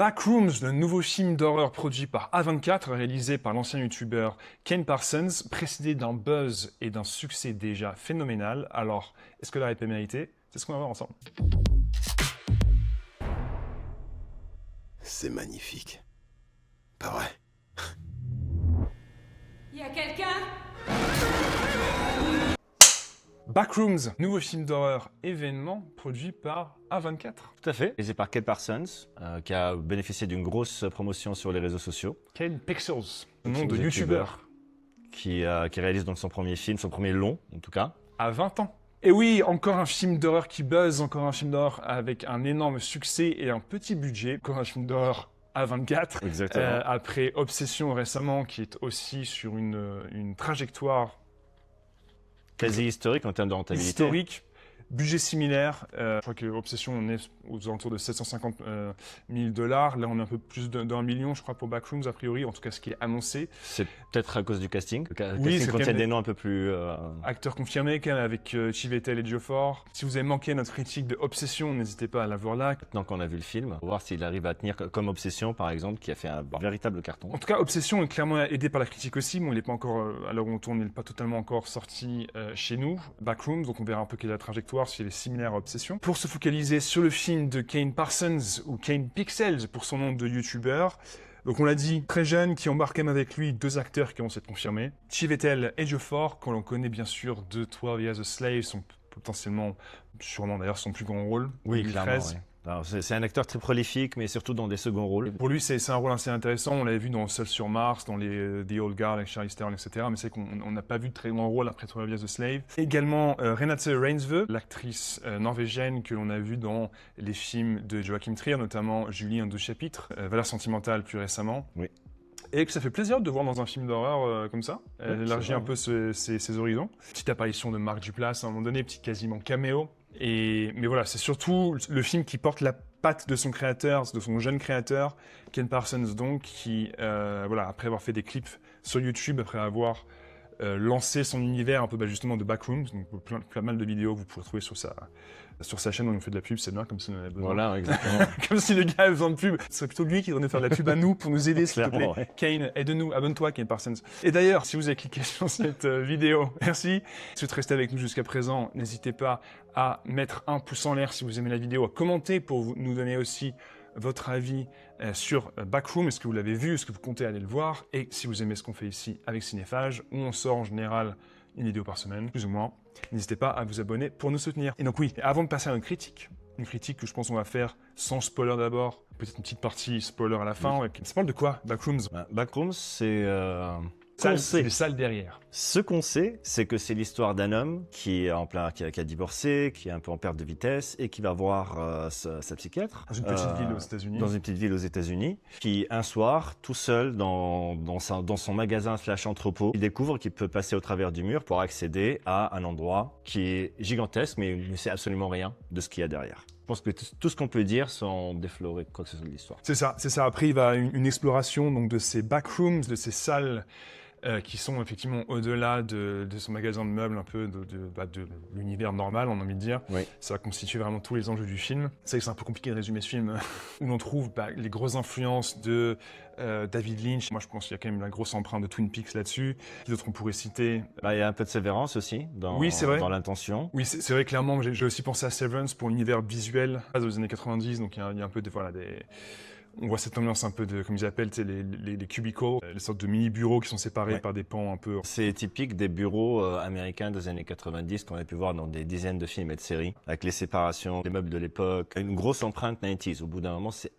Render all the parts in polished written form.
Backrooms, le nouveau film d'horreur produit par A24, réalisé par l'ancien youtubeur Kane Parsons, précédé d'un buzz et d'un succès déjà phénoménal. Alors, est-ce que la hype est méritée? C'est ce qu'on va voir ensemble. C'est magnifique. Pas vrai? Y a quelqu'un? Backrooms, nouveau film d'horreur événement produit par A24. Tout à fait. Réalisé par Kane Parsons, qui a bénéficié d'une grosse promotion sur les réseaux sociaux. Kane Pixels, le nom de Pixels youtubeur. Qui réalise donc son premier film, son premier long en tout cas. À 20 ans. Et oui, encore un film d'horreur qui buzz, encore un film d'horreur avec un énorme succès et un petit budget. Encore un film d'horreur à 24. Exactement. Après Obsession récemment, qui est aussi sur une trajectoire Quasi historique en termes de rentabilité. historique. Budget similaire, je crois que Obsession, on est aux alentours de 750 000 $. Là, on est un peu plus d'1 million, je crois, pour Backrooms, a priori, en tout cas ce qui est annoncé. C'est peut-être à cause du casting. Le Oui, casting c'est contient quand même des noms un peu plus... Acteur confirmé, quand même, avec Chiwetel Ejiofor. Si vous avez manqué notre critique de Obsession, n'hésitez pas à la voir là. Maintenant qu'on a vu le film, on va voir s'il arrive à tenir comme Obsession, par exemple, qui a fait un véritable carton. En tout cas, Obsession est clairement aidé par la critique aussi. Bon, il n'est pas encore, à l'heure où on tourne, il n'est pas totalement encore sorti chez nous. Backrooms, donc on verra un peu quelle est la trajectoire, si elle est similaire à Obsession. Pour se focaliser sur le film de Kane Parsons, ou Kane Pixels pour son nom de youtubeur. Donc on l'a dit, très jeune, qui embarque même avec lui deux acteurs qui vont s'être confirmés. Chiwetel Ejiofor, qu'on l'on connaît bien sûr de 12 Years a Slave, son potentiellement, sûrement d'ailleurs son plus grand rôle. Oui, 2013. clairement. Oui. Alors, c'est un acteur très prolifique, mais surtout dans des seconds rôles. Pour lui, c'est un rôle assez intéressant. On l'avait vu dans Seul sur Mars, dans les The Old Guard avec Charlize Theron, etc. Mais c'est qu'on n'a pas vu de très grand rôle après 12 Years a Slave. Également Renate Reinsve, l'actrice norvégienne que l'on a vue dans les films de Joachim Trier, notamment Julie en 2 chapitres, Valeurs sentimentales plus récemment. Oui. Et que ça fait plaisir de voir dans un film d'horreur comme ça. Elle Oui, élargit c'est un vrai, peu ses horizons. Petite apparition de Marc Duplass à un moment donné, petit quasiment caméo. Mais voilà, c'est surtout le film qui porte la patte de son créateur, de son jeune créateur, Kane Parsons donc, qui, voilà, après avoir fait des clips sur YouTube, après avoir lancé son univers un peu justement de Backrooms, donc plein mal de vidéos que vous pouvez trouver sur sa chaîne où on fait de la pub, c'est bien, comme si on en avait besoin. Voilà, exactement. Comme si le gars avait besoin de pub. Ce serait plutôt lui qui devrait faire de la pub à nous pour nous aider, s'il te plaît. Clairement, ouais. Kane, aide-nous, abonne-toi, Kane Parsons. Et d'ailleurs, si vous avez cliqué sur cette vidéo, merci. Si vous êtes resté avec nous jusqu'à présent, n'hésitez pas à mettre un pouce en l'air si vous aimez la vidéo, à commenter pour nous donner aussi votre avis sur Backroom. Est-ce que vous l'avez vu? Est-ce que vous comptez aller le voir? Et si vous aimez ce qu'on fait ici avec Cinéphage, où on sort en général une vidéo par semaine, plus ou moins, n'hésitez pas à vous abonner pour nous soutenir. Et donc oui, avant de passer à une critique que je pense qu'on va faire sans spoiler d'abord, peut-être une petite partie spoiler à la fin. Oui. Ça parle de quoi, Backrooms? Backrooms, c'est... C'est les salles derrière. Ce qu'on sait, c'est que c'est l'histoire d'un homme qui est qui a divorcé, qui est un peu en perte de vitesse et qui va voir sa psychiatre. Dans une petite ville aux États-Unis. Dans une petite ville aux États-Unis. Qui, un soir, tout seul, dans son magasin slash entrepôt, il découvre qu'il peut passer au travers du mur pour accéder à un endroit qui est gigantesque, mais il ne sait absolument rien de ce qu'il y a derrière. Je pense que tout ce qu'on peut dire sans déflorer quoi que ce soit de l'histoire. C'est ça. Après, il va une exploration donc, de ces backrooms, de ces salles qui sont effectivement au-delà de son magasin de meubles, un peu de l'univers normal, on a envie de dire. Oui. Ça va constituer vraiment tous les enjeux du film. C'est vrai que c'est un peu compliqué de résumer ce film, où l'on trouve les grosses influences de David Lynch. Moi, je pense qu'il y a quand même la grosse empreinte de Twin Peaks là-dessus. Qui d'autres on pourrait citer? Il y a un peu de Sévérance aussi, Oui, c'est vrai. dans l'intention. Oui, c'est vrai, clairement. J'ai aussi pensé à Severance pour l'univers visuel des années 90, donc il y a un peu de... Voilà, on voit cette ambiance un peu de, comme ils appellent, les cubicles, les sortes de mini-bureaux qui sont séparés par des pans un peu... C'est typique des bureaux américains des années 90 qu'on a pu voir dans des dizaines de films et de séries, avec les séparations, les meubles de l'époque, une grosse empreinte 90s. Au bout d'un moment, c'est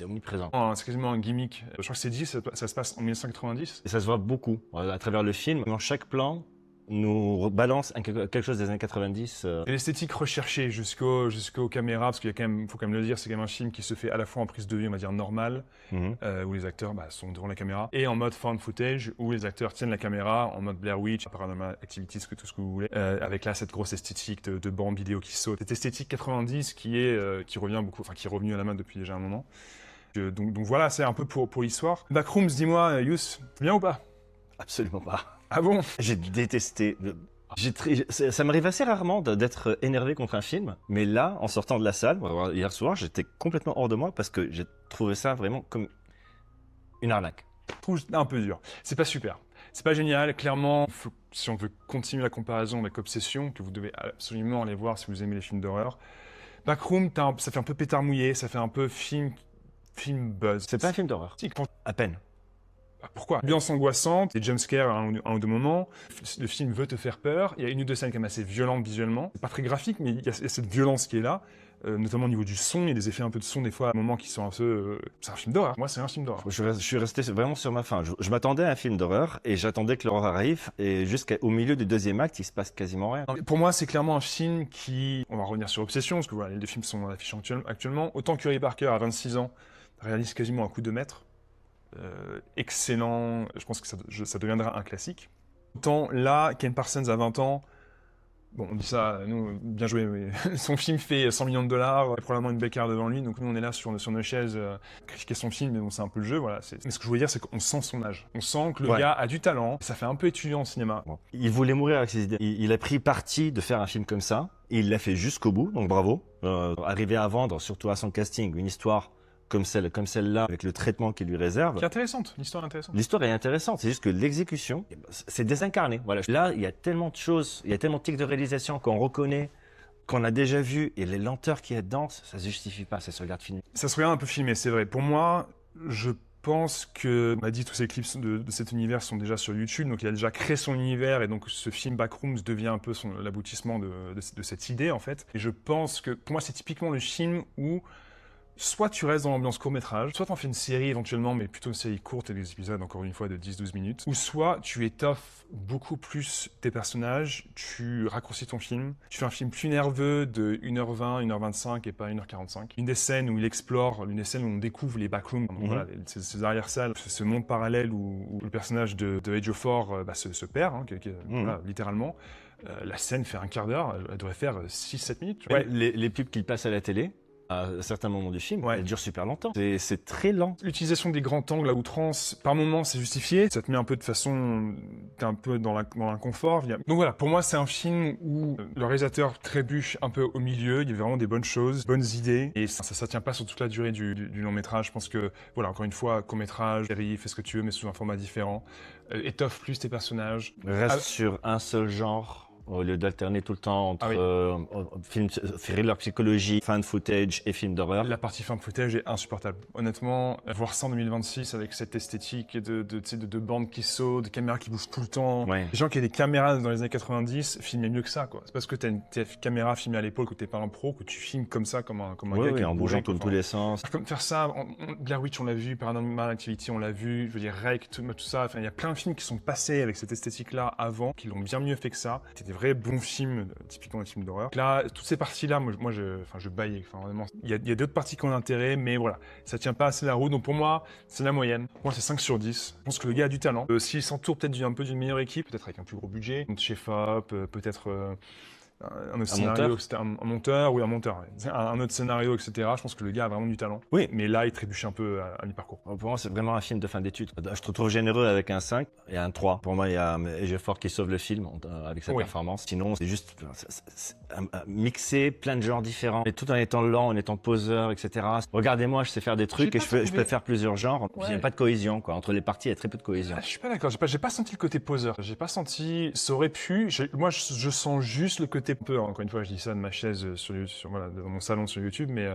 omniprésent. C'est quasiment un gimmick. Je crois que c'est dit, ça se passe en 1990. Et ça se voit beaucoup à travers le film. Dans chaque plan, nous balance quelque chose des années 90. Et l'esthétique recherchée jusqu'aux caméras, parce qu'il y a quand même, faut quand même le dire, c'est quand même un film qui se fait à la fois en prise de vue, on va dire normale, où les acteurs sont devant la caméra, et en mode found footage, où les acteurs tiennent la caméra, en mode Blair Witch, Paranormal Activity, tout ce que vous voulez, avec là cette grosse esthétique de bande vidéo qui saute. Cette esthétique 90 qui revient beaucoup, enfin qui est revenue à la main depuis déjà un moment. Donc voilà, c'est un peu pour l'histoire. Backrooms, dis-moi, Yous, bien ou pas? Absolument pas. Ah bon? J'ai détesté. Ça m'arrive assez rarement d'être énervé contre un film, mais là, en sortant de la salle, hier soir, j'étais complètement hors de moi parce que j'ai trouvé ça vraiment comme une arnaque. Je trouve un peu dur. C'est pas super. C'est pas génial. Clairement, si on veut continuer la comparaison avec Obsession, que vous devez absolument aller voir si vous aimez les films d'horreur, Backroom, ça fait un peu pétard mouillé, ça fait un peu film buzz. C'est pas un film d'horreur. Si, À peine. pourquoi? Ambiance angoissante, des jumpscares à un ou deux moments. Le film veut te faire peur. Il y a une ou deux scènes quand même assez violentes visuellement. C'est pas très graphique, mais il y a cette violence qui est là. Notamment au niveau du son, il y a des effets un peu de son des fois à un moment qui sont un peu... c'est un film d'horreur. Moi, c'est un film d'horreur. Je suis resté vraiment sur ma faim. Je m'attendais à un film d'horreur et j'attendais que l'horreur arrive. Et jusqu'au milieu du deuxième acte, il se passe quasiment rien. Pour moi, c'est clairement un film qui... On va revenir sur Obsession, parce que voilà, les deux films sont à l'affiche actuellement. Autant que Ray Parker, à 26 ans, réalise quasiment un coup de maître. Excellent. Je pense que ça deviendra un classique. Autant là, Ken Parsons à 20 ans... Bon, on dit ça, nous, bien joué, mais son film fait 100 millions de dollars, probablement une bécane devant lui, donc nous on est là sur nos chaises, critiquer son film, mais bon, c'est un peu le jeu, voilà. Mais ce que je voulais dire, c'est qu'on sent son âge. On sent que le gars a du talent, ça fait un peu étudiant en cinéma. Bon. Il voulait mourir avec ses idées. Il a pris parti de faire un film comme ça, et il l'a fait jusqu'au bout, donc bravo. Arriver à vendre, surtout à son casting, une histoire comme celle-là, avec le traitement qu'il lui réserve. C'est intéressante, l'histoire est intéressante. L'histoire est intéressante, c'est juste que l'exécution, c'est désincarné. Voilà. Là, il y a tellement de choses, il y a tellement de tics de réalisation qu'on reconnaît, qu'on a déjà vu, et les lenteurs qu'il y a dedans, ça se justifie pas, ça se regarde filmé. Ça se regarde un peu filmé, c'est vrai. Pour moi, je pense que, on m'a dit, tous ces clips de cet univers sont déjà sur YouTube, donc il a déjà créé son univers, et donc ce film Backrooms devient un peu l'aboutissement de cette idée, en fait. Et je pense que, pour moi, c'est typiquement le film où soit tu restes dans l'ambiance court-métrage, soit tu en fais une série éventuellement, mais plutôt une série courte et des épisodes, encore une fois, de 10-12 minutes. Ou soit tu étoffes beaucoup plus tes personnages, tu raccourcis ton film, tu fais un film plus nerveux de 1h20, 1h25 et pas 1h45. Une des scènes où il explore, une des scènes où on découvre les backrooms, donc voilà, ces arrière-salles, ce monde parallèle où le personnage de Age of 4 se perd, hein, voilà, littéralement. La scène fait un quart d'heure, elle devrait faire 6-7 minutes. Ouais, les pubs qu'il passe à la télé, à certains moments du film, elle dure super longtemps. C'est très lent. L'utilisation des grands angles à outrance, par moments, c'est justifié. Ça te met un peu de façon... T'es un peu dans l'inconfort. Donc voilà, pour moi, c'est un film où le réalisateur trébuche un peu au milieu. Il y a vraiment des bonnes choses, bonnes idées. Et ça tient pas sur toute la durée du long métrage. Je pense que, voilà, encore une fois, court métrage, série, fais ce que tu veux, mais sous un format différent. Étoffe plus tes personnages. Reste sur un seul genre, au lieu d'alterner tout le temps entre film thriller psychologie, fan footage et film d'horreur. La partie fan footage est insupportable. Honnêtement, voir ça en 2026 avec cette esthétique de bandes qui sautent, de caméras qui bougent tout le temps. Les gens qui avaient des caméras dans les années 90 filmaient mieux que ça, quoi. C'est parce que t'as une caméra filmée à l'épaule, que t'es pas un pro, que tu filmes comme ça, comme un gars qui en bougeant dans tous les sens. Comme faire ça, Blair Witch on l'a vu, Paranormal Activity on l'a vu, je veux dire Rec, tout ça. Enfin, il y a plein de films qui sont passés avec cette esthétique-là avant, qui l'ont bien mieux fait que ça. C'était des vrais bons films, typiquement des films d'horreur. Là, toutes ces parties-là, moi je baillais. Enfin, vraiment, il y a d'autres parties qui ont intérêt, mais voilà, ça tient pas assez la route. Donc pour moi, c'est la moyenne. Pour moi, c'est 5 sur 10. Je pense que le gars a du talent. S'il s'entoure peut-être un peu d'une meilleure équipe, peut-être avec un plus gros budget, un chef op, peut-être un autre scénario, un monteur, oui, un monteur. Ouais. Un autre scénario, etc. Je pense que le gars a vraiment du talent. Oui. Mais là, il trébuche un peu à mi-parcours. Pour moi, c'est vraiment un film de fin d'études. Je te trouve généreux avec un 5 et un 3. Pour moi, il y a Ejiofor qui sauve le film avec sa performance. Sinon, c'est juste mixer plein de genres différents. Et tout en étant lent, en étant poseur, etc. Regardez-moi, je sais faire des trucs et je peux faire plusieurs genres. Il n'y a pas de cohésion, quoi. Entre les parties, il y a très peu de cohésion. Je suis pas d'accord. J'ai pas senti le côté poseur. J'ai pas senti... Ça aurait pu... Moi, je sens juste le côté peur. Encore une fois, je dis ça de ma chaise voilà, dans mon salon sur YouTube, mais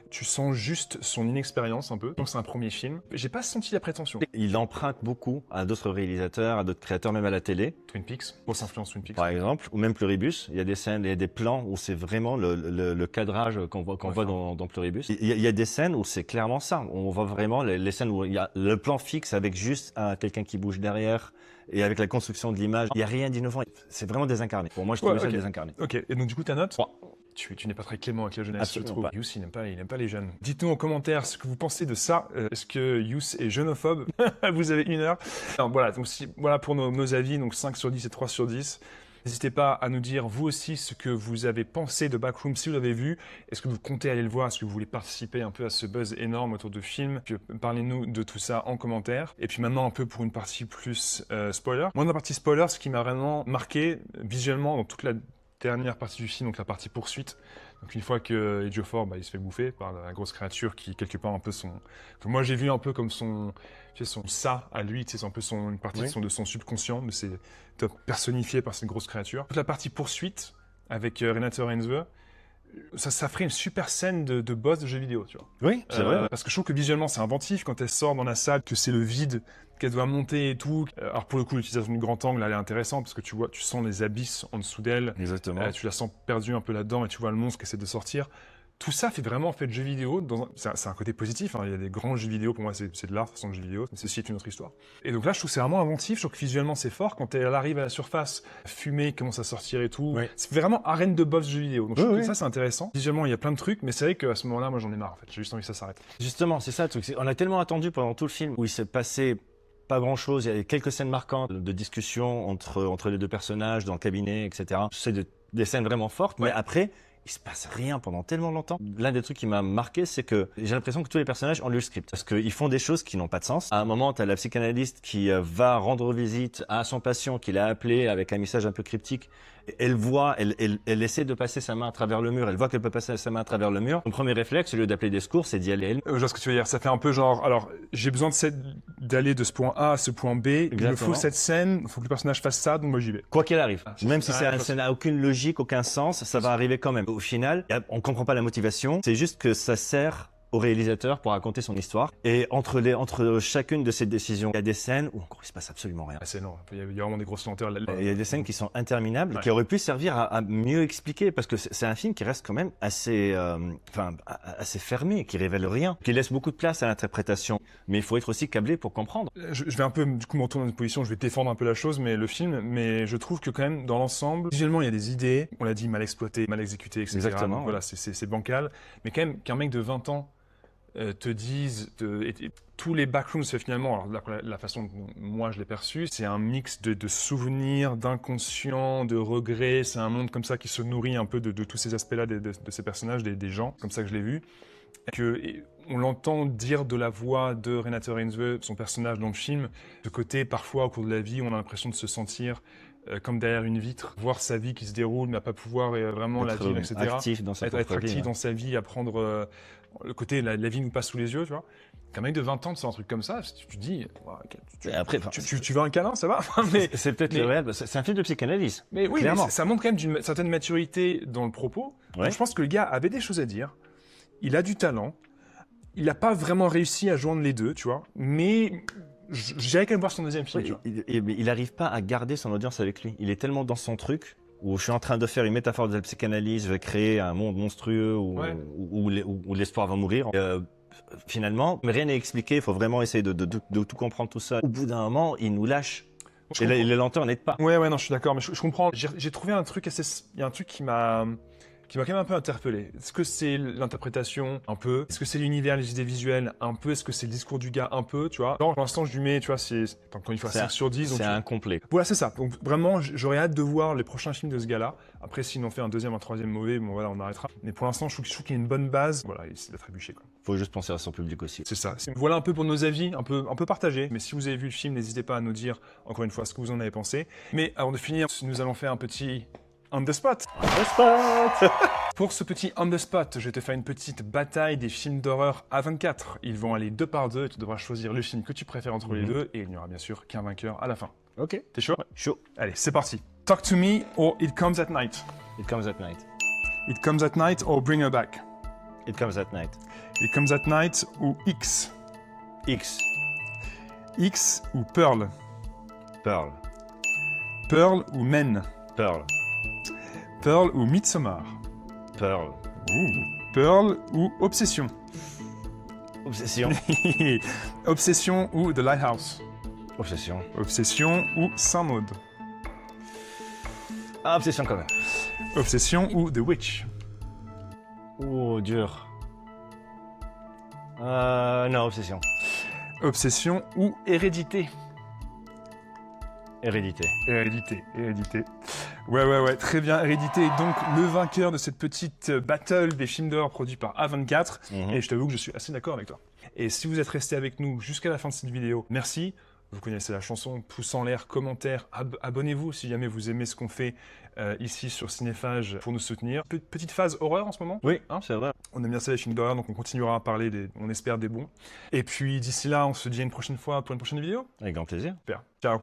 tu sens juste son inexpérience un peu. Donc c'est un premier film. J'ai pas senti la prétention. Il emprunte beaucoup à d'autres réalisateurs, à d'autres créateurs, même à la télé. Twin Peaks, grosse influence Twin Peaks. Par exemple, ou même Pluribus. Il y a des scènes, il y a des plans où c'est vraiment le cadrage qu'on voit dans Pluribus. Il y a des scènes où c'est clairement ça. On voit vraiment les scènes où il y a le plan fixe avec juste quelqu'un qui bouge derrière. Et avec la construction de l'image, il n'y a rien d'innovant. C'est vraiment désincarné. Pour moi, je trouve ça désincarné. Ok, et donc du coup, ta note 3. Tu n'es pas très clément avec la jeunesse, Absolument je trouve. pas. Yous, il n'aime pas les jeunes. Dites-nous en commentaire ce que vous pensez de ça. Est-ce que Yous est jeunophobe? Vous avez 1 heure. Alors, voilà, donc voilà pour nos avis, donc 5 sur 10 et 3 sur 10. N'hésitez pas à nous dire, vous aussi, ce que vous avez pensé de Backroom, si vous l'avez vu. Est-ce que vous comptez aller le voir? Est-ce que vous voulez participer un peu à ce buzz énorme autour de films? Parlez-nous de tout ça en commentaire. Et puis maintenant, un peu pour une partie plus spoiler. Moi, dans la partie spoiler, ce qui m'a vraiment marqué visuellement dans toute la dernière partie du film, donc la partie poursuite. Donc une fois que Ejiofor, il se fait bouffer par la grosse créature qui quelque part un peu que moi j'ai vu un peu comme son ça à lui, c'est un peu une partie de son subconscient, mais c'est personnifié par cette grosse créature. Toute la partie poursuite avec Renate Reinsve, ça ferait une super scène de boss de jeux vidéo, tu vois. Oui, c'est vrai. Parce que je trouve que visuellement c'est inventif quand elle sort dans la salle, que c'est le vide qu'elle doit monter et tout. Alors pour le coup, l'utilisation du grand angle, elle est intéressante parce que tu sens les abysses en dessous d'elle. Exactement. Tu la sens perdue un peu là-dedans et tu vois le monstre qui essaie de sortir. Tout ça fait vraiment de jeu vidéo. C'est un côté positif. Hein. Il y a des grands jeux vidéo. Pour moi, c'est de l'art, de toute façon, le jeu vidéo. Mais ceci est une autre histoire. Et donc là, je trouve que c'est vraiment inventif. Je trouve que visuellement, c'est fort. Quand elle arrive à la surface, fumée commence à sortir et tout. Oui. C'est vraiment arène de boss jeu vidéo. Donc je trouve que ça, c'est intéressant. Visuellement, il y a plein de trucs. Mais c'est vrai qu'à ce moment-là, moi, j'en ai marre. En fait. J'ai juste envie que ça s'arrête. Justement, c'est ça le truc. On a tellement attendu pendant tout le film où il s'est passé pas grand-chose. Il y a quelques scènes marquantes de discussion entre les deux personnages dans le cabinet, etc. C'est des scènes vraiment fortes. Mais après, il se passe rien pendant tellement longtemps. L'un des trucs qui m'a marqué, c'est que j'ai l'impression que tous les personnages ont lu le script. Parce qu'ils font des choses qui n'ont pas de sens. À un moment, tu as la psychanalyste qui va rendre visite à son patient qu'il a appelé avec un message un peu cryptique. Elle voit, elle essaie de passer sa main à travers le mur. Elle voit qu'elle peut passer sa main à travers le mur. Son premier réflexe, au lieu d'appeler des secours, c'est d'y aller elle. Je vois ce que tu veux dire. Ça fait un peu genre, alors, j'ai besoin d'aller de ce point A à ce point B. Exactement. Il me faut cette scène. Il faut que le personnage fasse ça, donc moi j'y vais. Quoi qu'il arrive. Même si ça n'a aucune logique, aucun sens, ça va arriver quand même. Au final, on comprend pas la motivation. C'est juste que ça sert au réalisateur pour raconter son histoire. Et entre chacune de ces décisions, il y a des scènes où encore il se passe absolument rien. C'est long. Il y a vraiment des grosses lenteurs. Il y a des scènes qui sont interminables, qui auraient pu servir à mieux expliquer, parce que c'est un film qui reste quand même assez fermé, qui révèle rien, qui laisse beaucoup de place à l'interprétation. Mais il faut être aussi câblé pour comprendre. Je vais un peu, du coup, me retourner dans une position, je vais défendre un peu la chose, mais le film, mais je trouve que quand même, dans l'ensemble, visuellement, il y a des idées, on l'a dit, mal exploitées, mal exécutées, etc. Exactement. Donc, voilà, c'est bancal. Mais quand même, qu'un mec de 20 ans te disent, tous les backrooms, finalement, alors la façon dont moi je l'ai perçu, c'est un mix de souvenirs, d'inconscient, de regrets. C'est un monde comme ça qui se nourrit un peu de tous ces aspects-là de ces personnages, des gens, comme ça que je l'ai vu. On l'entend dire de la voix de Renate Reinsve, son personnage dans le film, de côté, parfois, au cours de la vie, on a l'impression de se sentir comme derrière une vitre, voir sa vie qui se déroule, mais à pas pouvoir vraiment la vivre, etc. Actif dans sa être actif dans sa vie, apprendre le côté, la vie nous passe sous les yeux, tu vois. Qu'un mec de 20 ans, c'est un truc comme ça, tu te dis, tu veux un câlin, ça va? C'est peut-être le réel, c'est un film de psychanalyse. Mais oui, mais ça montre quand même une certaine maturité dans le propos. Ouais. Donc, je pense que le gars avait des choses à dire, il a du talent, il n'a pas vraiment réussi à joindre les deux, tu vois, mais j'irais quand même voir son deuxième film, tu vois. Il n'arrive pas à garder son audience avec lui. Il est tellement dans son truc, où je suis en train de faire une métaphore de la psychanalyse, je vais créer un monde monstrueux où l'espoir va mourir. Finalement, mais rien n'est expliqué, il faut vraiment essayer de tout comprendre tout ça. Au bout d'un moment, il nous lâche. Et les lenteurs n'aident pas. Ouais, non, je suis d'accord, mais je comprends. J'ai trouvé un truc il y a un truc qui m'a quand même un peu interpellé. Est-ce que c'est l'interprétation? Un peu. Est-ce que c'est l'univers, les idées visuelles? Un peu. Est-ce que c'est le discours du gars? Un peu, tu vois. Genre, pour l'instant, je lui mets, tu vois, encore une fois, 5 sur 10. C'est incomplet. Voilà, c'est ça. Donc, vraiment, j'aurais hâte de voir les prochains films de ce gars-là. Après, s'ils en fait un deuxième, un troisième mauvais, bon, voilà, on arrêtera. Mais pour l'instant, je trouve qu'il y a une bonne base. Voilà, il a trébuché, quoi. Faut juste penser à son public aussi. C'est ça. Voilà un peu pour nos avis, un peu partagés. Mais si vous avez vu le film, n'hésitez pas à nous dire, encore une fois, ce que vous en avez pensé. Mais avant de finir, nous allons faire un petit On the spot. On the spot. Pour ce petit On the spot, je vais te faire une petite bataille des films d'horreur à 24. Ils vont aller 2 par 2 et tu devras choisir le film que tu préfères entre les deux. Et il n'y aura bien sûr qu'un vainqueur à la fin. Ok. T'es chaud? Ouais, chaud. Allez, c'est parti. Talk to me or It Comes at Night. It Comes at Night. It Comes at Night or Bring Her Back. It Comes at Night. It Comes at Night ou X. X. X ou Pearl. Pearl. Pearl ou Men. Pearl. Pearl ou Midsommar. Pearl. Pearl ou Obsession. Obsession. Obsession ou The Lighthouse. Obsession. Obsession ou Saint-Maud. Ah, Obsession quand même. Obsession ou The Witch. Oh, dur. Non, Obsession. Obsession ou Hérédité. Hérédité. Hérédité. Ouais, très bien. Hérédité est donc le vainqueur de cette petite battle des films d'horreur produits par A24. Et je t'avoue que je suis assez d'accord avec toi. Et si vous êtes resté avec nous jusqu'à la fin de cette vidéo, merci. Vous connaissez la chanson, pouce en l'air, commentaire, abonnez-vous si jamais vous aimez ce qu'on fait ici sur Cinéphage pour nous soutenir. Petite phase horreur en ce moment. Oui, c'est vrai. On aime bien ça les films d'horreur, donc on continuera à parler, on espère, des bons. Et puis d'ici là, on se dit à une prochaine fois pour une prochaine vidéo. Avec grand plaisir. Super. Ciao.